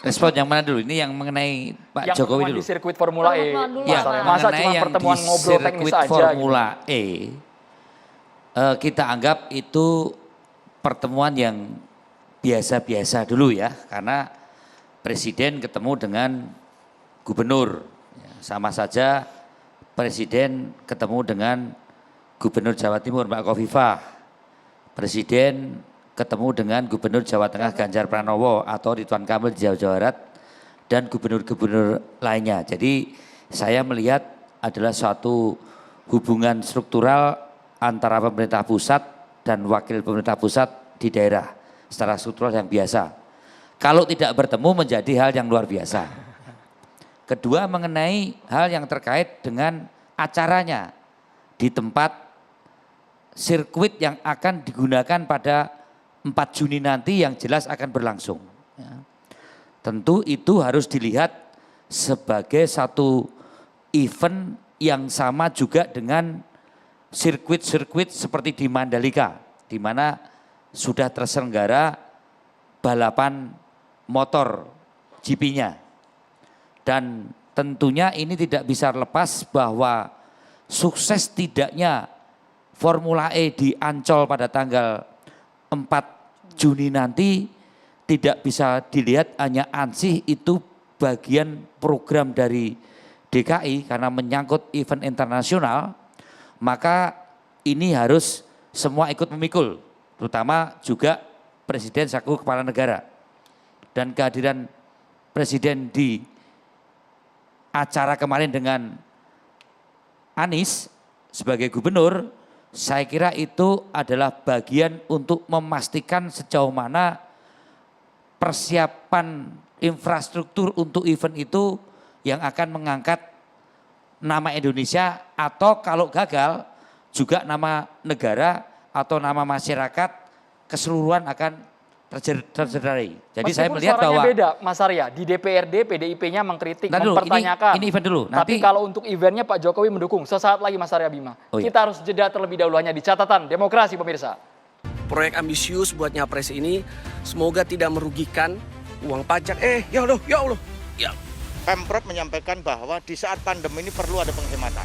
Respon yang mana dulu? Ini yang mengenai Pak Yang Jokowi pertemuan dulu. di sirkuit Formula E. Ya, Masa mengenai cuma yang pertemuan di ngobrol teknis sirkuit aja gitu. Formula E, kita anggap itu pertemuan yang biasa-biasa dulu ya, karena presiden ketemu dengan gubernur. Ya, sama saja presiden ketemu dengan gubernur Jawa Timur Mbak Khofifah, presiden ketemu dengan gubernur Jawa Tengah Ganjar Pranowo atau Ridwan Kamil di Jawa Barat dan gubernur-gubernur lainnya. Jadi saya melihat adalah suatu hubungan struktural antara pemerintah pusat dan wakil pemerintah pusat di daerah secara struktural yang biasa. Kalau tidak bertemu menjadi hal yang luar biasa. Kedua mengenai hal yang terkait dengan acaranya di tempat sirkuit yang akan digunakan pada 4 Juni nanti yang jelas akan berlangsung. Ya. Tentu itu harus dilihat sebagai satu event yang sama juga dengan sirkuit-sirkuit seperti di Mandalika, di mana sudah terselenggara balapan motor GP-nya. Dan tentunya ini tidak bisa lepas bahwa sukses tidaknya Formula E di Ancol pada tanggal 4 Juni nanti tidak bisa dilihat hanya ansih itu bagian program dari DKI karena menyangkut event internasional, maka ini harus semua ikut memikul, terutama juga Presiden selaku kepala negara. Dan kehadiran Presiden di acara kemarin dengan Anies sebagai gubernur, saya kira itu adalah bagian untuk memastikan sejauh mana persiapan infrastruktur untuk event itu yang akan mengangkat nama Indonesia atau kalau gagal juga nama negara atau nama masyarakat keseluruhan akan tercederai. Jadi Meskipun saya melihat bahwa beda Mas Arya, di DPRD PDIP-nya mengkritik, mempertanyakan. Ini event dulu. Tapi kalau untuk eventnya Pak Jokowi mendukung. Sesaat lagi Mas Arya Bima. Oh iya. Kita harus jeda terlebih dahulu hanya di catatan demokrasi pemirsa. Proyek ambisius buat Nyapres ini semoga tidak merugikan uang pajak. Ya Allah. Ya. Pemprov menyampaikan bahwa di saat pandemi ini perlu ada penghematan.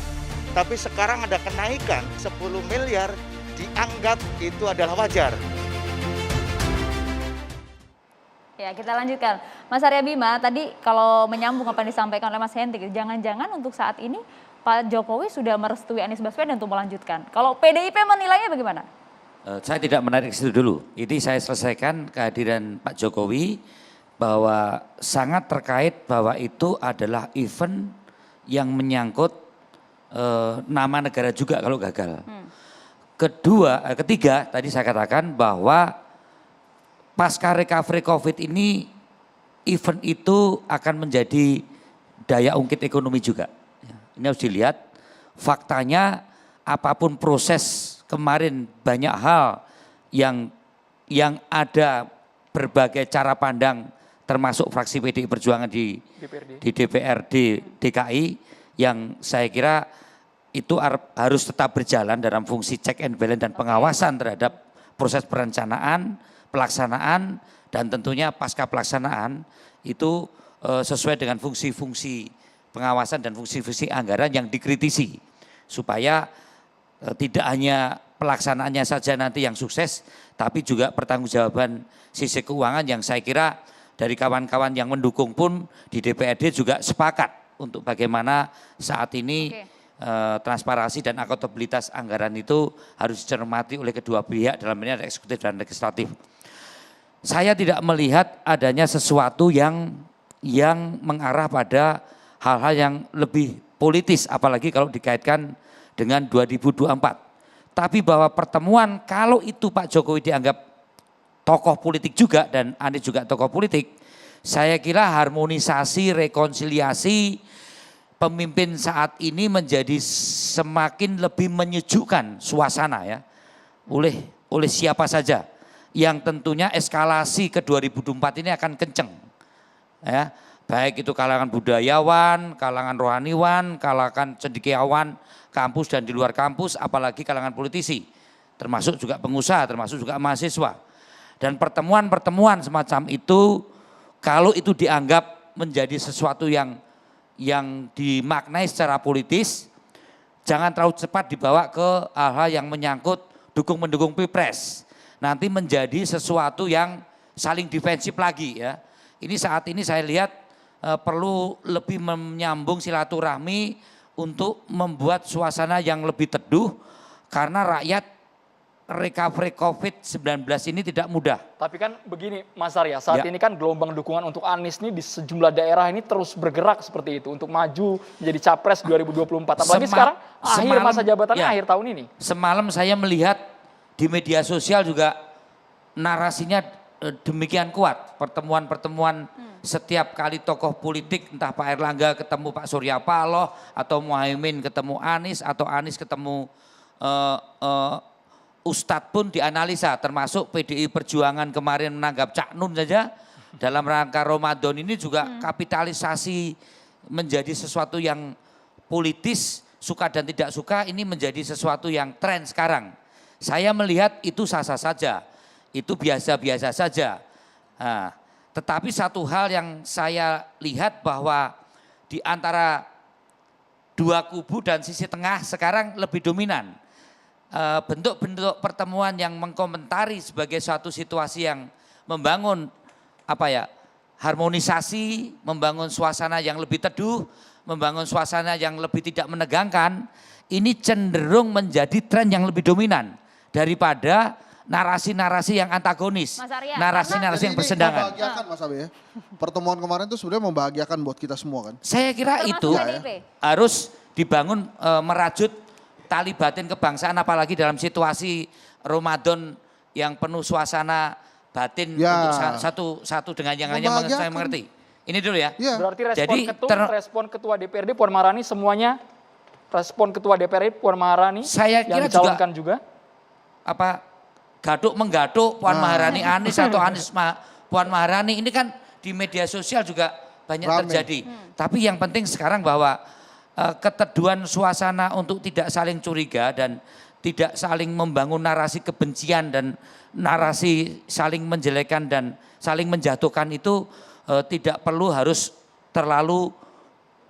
Tapi sekarang ada kenaikan 10 miliar dianggap itu adalah wajar. Ya, kita lanjutkan. Mas Arya Bima, tadi kalau menyambung apa yang disampaikan oleh Mas Hendrik, jangan-jangan untuk saat ini Pak Jokowi sudah merestui Anies Baswedan untuk melanjutkan. Kalau PDIP menilainya bagaimana? Saya tidak menarik situ dulu. Ini saya selesaikan kehadiran Pak Jokowi bahwa sangat terkait bahwa itu adalah event yang menyangkut nama negara juga kalau gagal. Ketiga, tadi saya katakan bahwa pasca recovery COVID ini event itu akan menjadi daya ungkit ekonomi juga. Ini harus dilihat faktanya apapun proses kemarin banyak hal yang ada berbagai cara pandang termasuk fraksi PDI Perjuangan di DPRD DKI yang saya kira itu harus tetap berjalan dalam fungsi check and balance dan pengawasan terhadap proses perencanaan, pelaksanaan dan tentunya pasca pelaksanaan itu sesuai dengan fungsi-fungsi pengawasan dan fungsi-fungsi anggaran yang dikritisi supaya tidak hanya pelaksanaannya saja nanti yang sukses tapi juga pertanggungjawaban sisi keuangan yang saya kira dari kawan-kawan yang mendukung pun di DPRD juga sepakat untuk bagaimana saat ini transparansi dan akuntabilitas anggaran itu harus dicermati oleh kedua pihak dalam ini ada eksekutif dan legislatif. Saya tidak melihat adanya sesuatu yang mengarah pada hal-hal yang lebih politis apalagi kalau dikaitkan dengan 2024. Tapi bahwa pertemuan kalau itu Pak Jokowi dianggap tokoh politik juga dan Anies juga tokoh politik, saya kira harmonisasi, rekonsiliasi pemimpin saat ini menjadi semakin lebih menyejukkan suasana ya oleh siapa saja yang tentunya eskalasi ke 2024 ini akan kenceng ya, baik itu kalangan budayawan, kalangan rohaniwan, kalangan cendekiawan kampus dan di luar kampus, apalagi kalangan politisi termasuk juga pengusaha, termasuk juga mahasiswa. Dan pertemuan-pertemuan semacam itu kalau itu dianggap menjadi sesuatu yang dimaknai secara politis, jangan terlalu cepat dibawa ke hal-hal yang menyangkut dukung-mendukung Pilpres. Nanti menjadi sesuatu yang saling defensif lagi ya. Ini saat ini saya lihat perlu lebih menyambung silaturahmi untuk membuat suasana yang lebih teduh karena rakyat recovery COVID-19 ini tidak mudah. Tapi kan begini Mas Arya, saat ini kan gelombang dukungan untuk Anies nih di sejumlah daerah ini terus bergerak seperti itu untuk maju menjadi capres 2024. Apalagi sekarang akhir masa jabatannya akhir tahun ini. Semalam saya melihat di media sosial juga narasinya demikian kuat. Pertemuan-pertemuan setiap kali tokoh politik, entah Pak Erlangga ketemu Pak Surya Paloh, atau Muhaimin ketemu Anies, atau Anies ketemu Ustadz pun dianalisa, termasuk PDI Perjuangan kemarin menanggap Cak Nun saja dalam rangka Ramadan ini juga kapitalisasi menjadi sesuatu yang politis, suka dan tidak suka ini menjadi sesuatu yang tren sekarang. Saya melihat itu sah-sah saja, itu biasa-biasa saja. Nah, tetapi satu hal yang saya lihat bahwa di antara dua kubu dan sisi tengah sekarang lebih dominan. Bentuk-bentuk pertemuan yang mengkomentari sebagai suatu situasi yang membangun harmonisasi, membangun suasana yang lebih teduh, membangun suasana yang lebih tidak menegangkan, ini cenderung menjadi tren yang lebih dominan daripada narasi-narasi yang antagonis, narasi-narasi yang bersendangan. Membahagiakan Mas Abe ya. Pertemuan kemarin itu sebenarnya membahagiakan buat kita semua kan. Saya kira itu harus dibangun merajut tali batin kebangsaan, apalagi dalam situasi Ramadan yang penuh suasana batin untuk satu dengan yang lainnya. Saya mengerti. Ini dulu ya. Berarti respon Ketua DPRD Puan Maharani semuanya respon Ketua DPRD Puan Maharani saya kira yang dicalonkan juga gaduk menggaduk Puan Maharani Anies atau Anies Puan Maharani ini kan di media sosial juga banyak terjadi. Tapi yang penting sekarang bahwa keteduhan suasana untuk tidak saling curiga dan tidak saling membangun narasi kebencian dan narasi saling menjelekan dan saling menjatuhkan itu tidak perlu harus terlalu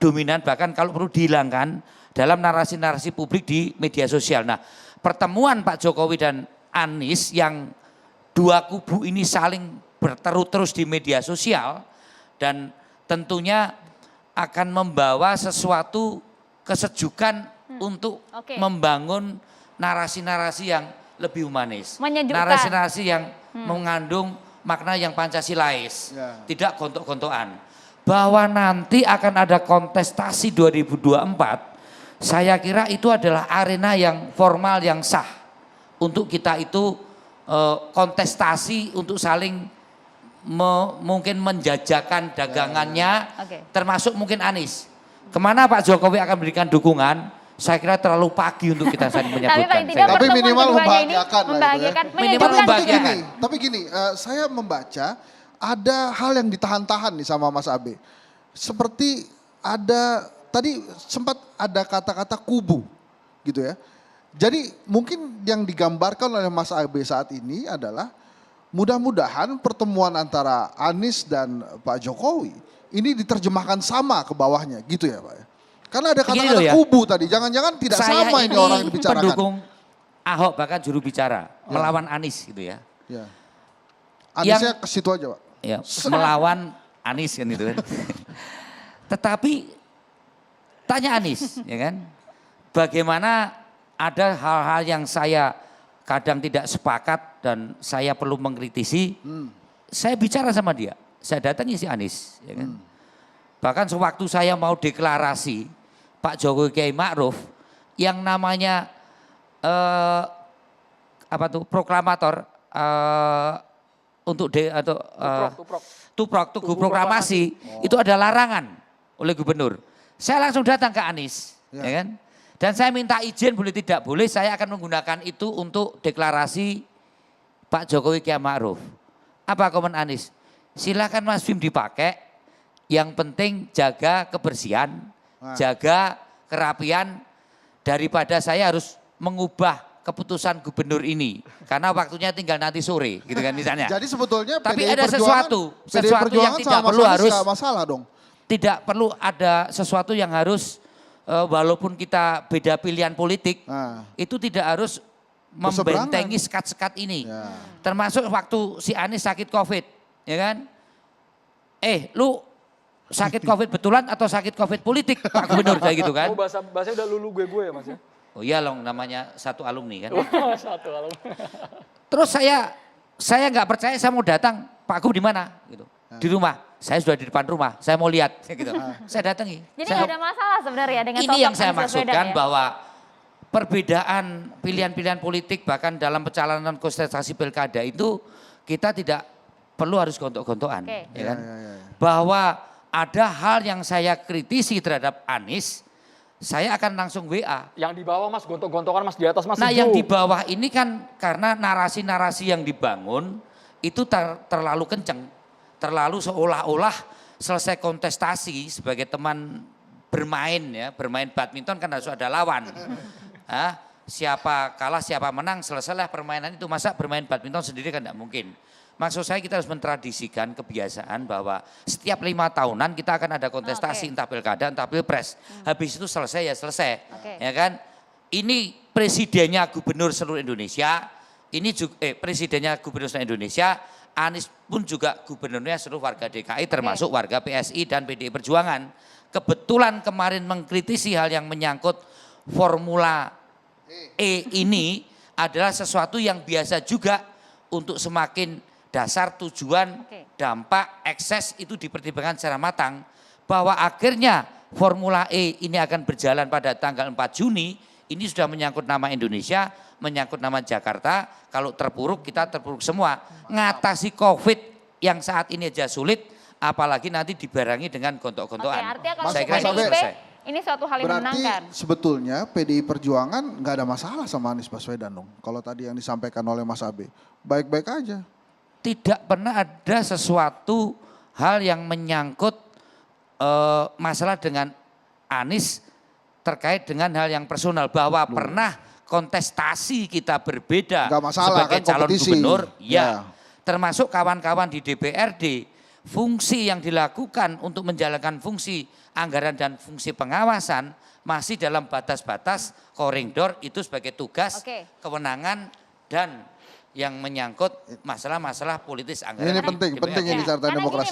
dominan, bahkan kalau perlu dihilangkan dalam narasi-narasi publik di media sosial. Nah, pertemuan Pak Jokowi dan Anies yang dua kubu ini saling berteru terus di media sosial dan tentunya akan membawa sesuatu kesejukan untuk membangun narasi-narasi yang lebih humanis. Narasi-narasi yang mengandung makna yang Pancasilais, tidak gontok-gontokan. Bahwa nanti akan ada kontestasi 2024, saya kira itu adalah arena yang formal yang sah. Untuk kita itu kontestasi untuk saling mungkin menjajakan dagangannya, termasuk mungkin Anies. Kemana Pak Jokowi akan berikan dukungan, saya kira terlalu pagi untuk kita saling menyebutkan. Tapi minimal membahagiakan. Minimal membahagiakan. Tapi gini, saya membaca ada hal yang ditahan-tahan nih sama Mas Abe. Seperti ada, tadi sempat ada kata-kata kubu gitu ya. Jadi mungkin yang digambarkan oleh Mas Abe saat ini adalah mudah-mudahan pertemuan antara Anies dan Pak Jokowi ini diterjemahkan sama ke bawahnya gitu ya Pak ya. Karena ada kata-kata kubu tadi, jangan-jangan tidak sama ini orang yang dibicarakan. Pendukung Ahok bahkan juru bicara melawan Anies gitu ya. Aniesnya ke situ aja Pak. Ya, melawan Anies kan itu kan. Tetapi tanya Anies ya kan, bagaimana ada hal-hal yang saya kadang tidak sepakat dan saya perlu mengkritisi, saya bicara sama dia, saya datangi si Anies. Ya kan? Bahkan sewaktu saya mau deklarasi Pak Jokowi Kiai Ma'ruf, yang namanya proklamator untuk Tugu Proklamasi itu ada larangan oleh gubernur. Saya langsung datang ke Anies, ya kan? Dan saya minta izin boleh tidak boleh saya akan menggunakan itu untuk deklarasi Pak Jokowi Kiai Ma'ruf. Apa komen Anies? Silakan Mas Bim dipakai, yang penting jaga kebersihan, jaga kerapian, daripada saya harus mengubah keputusan gubernur ini karena waktunya tinggal nanti sore gitu kan misalnya. Jadi sebetulnya Tapi PDI ada Perjuangan, sesuatu yang tidak perlu harus nggak masalah dong. Tidak perlu ada sesuatu yang harus walaupun kita beda pilihan politik itu tidak harus membentengi sekat-sekat ini. Ya. Termasuk waktu si Anies sakit COVID, ya kan? Lu sakit COVID betulan atau sakit COVID politik Pak Gubernur kayak gitu kan? Oh bahasa udah lulu gue ya Mas ya? Oh iya loh namanya satu alumni kan. Satu alumni. Terus saya nggak percaya, saya mau datang, Pak Gub di mana gitu. Di rumah, saya sudah di depan rumah, saya mau lihat gitu. Saya datangi. Jadi nggak ada masalah sebenarnya dengan ini yang saya maksudkan ya? bahwa perbedaan pilihan-pilihan politik bahkan dalam pencalonan kontestasi pilkada itu kita tidak perlu harus gontok-gontokan, ya kan? Bahwa ada hal yang saya kritisi terhadap Anies, saya akan langsung WA. Yang di bawah Mas gontok-gontokan Mas, di atas Mas. Nah yang di bawah ini kan karena narasi-narasi yang dibangun itu terlalu kenceng, terlalu seolah-olah selesai kontestasi sebagai teman bermain ya, bermain badminton kan harus ada lawan. Siapa kalah siapa menang selesailah permainan itu, masa bermain badminton sendiri kan tidak mungkin. Maksud saya kita harus mentradisikan kebiasaan bahwa setiap 5 tahunan kita akan ada kontestasi entah pilkada entah pilpres. Habis itu selesai ya selesai, ya kan? Ini presidennya gubernur seluruh Indonesia, ini juga presidennya gubernur seluruh Indonesia, Anies pun juga gubernurnya seluruh warga DKI termasuk warga PSI dan PDI Perjuangan. Kebetulan kemarin mengkritisi hal yang menyangkut Formula E ini adalah sesuatu yang biasa juga untuk semakin dasar tujuan, dampak, ekses itu dipertimbangkan secara matang. Bahwa akhirnya Formula E ini akan berjalan pada tanggal 4 Juni, ini sudah menyangkut nama Indonesia, menyangkut nama Jakarta. Kalau terpuruk kita terpuruk semua. Ngatasi COVID yang saat ini aja sulit, apalagi nanti dibarengi dengan gontok-gontokan. Artinya kalau saya kira PDIP ini suatu hal yang berarti menyenangkan. sebetulnya PDI Perjuangan nggak ada masalah sama Anies Baswedan dong. Kalau tadi yang disampaikan oleh Mas Abe, baik-baik aja. Tidak pernah ada sesuatu hal yang menyangkut masalah dengan Anies terkait dengan hal yang personal. Bahwa pernah kontestasi kita berbeda masalah, sebagai kan calon kompetisi. gubernur. Ya, termasuk kawan-kawan di DPRD. Fungsi yang dilakukan untuk menjalankan fungsi anggaran dan fungsi pengawasan masih dalam batas-batas koridor itu sebagai tugas, kewenangan dan yang menyangkut masalah-masalah politis anggaran. Ini penting ini cara demokrasi.